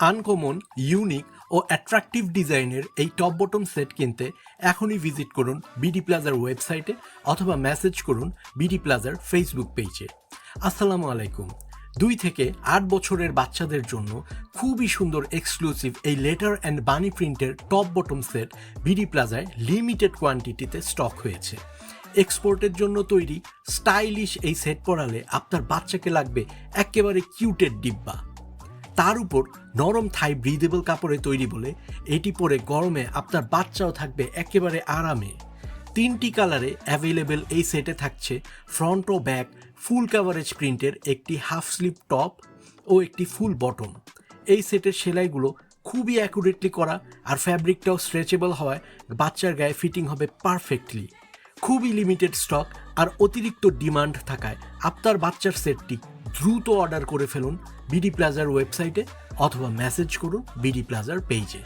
Uncommon, unique ও attractive ডিজাইনের এই top bottom set কিনতে এখনই ভিজিট করুন বিডি প্লাজার ওয়েবসাইটে অথবা মেসেজ করুন বিডি প্লাজার ফেসবুক পেজে। আসসালামু আলাইকুম। 2 থেকে 8 বছরের বাচ্চাদের জন্য খুবই সুন্দর এক্সক্লুসিভ এই লেটার অ্যান্ড বানি প্রিন্টের টপ বটম সেট বিডি প্লাজায় লিমিটেড কোয়ান্টিটিতে স্টক হয়েছে। এক্সপোর্টের জন্য তৈরি স্টাইলিশ এই সেট পরালে আপনার বাচ্চাকে লাগবে একেবারে কিউটের ডিব্বা। তার উপর নরম থাই ব্রিদেবল কাপড়ে তৈরি বলে এটি পরে গরমে আপনার বাচ্চাও থাকবে একেবারে আরামে। 3টি কালারে অ্যাভেলেবেল এই সেটে থাকছে ফ্রন্ট ও ব্যাক ফুল কাভারেজ প্রিন্টের একটি হাফ স্লিভ টপ ও একটি ফুল বটম। এই সেটের সেলাইগুলো খুবই অ্যাকুরেটলি করা আর ফ্যাব্রিকটাও স্ট্রেচেবল হওয়ায় বাচ্চার গায়ে ফিটিং হবে পারফেক্টলি। খুবই লিমিটেড স্টক আর অতিরিক্ত ডিমান্ড থাকায় আপনার বাচ্চার সেটটি দ্রুত অর্ডার করে ফেলুন বিডি প্লাজার ওয়েবসাইটে অথবা মেসেজ করুন বিডি প্লাজার পেজে।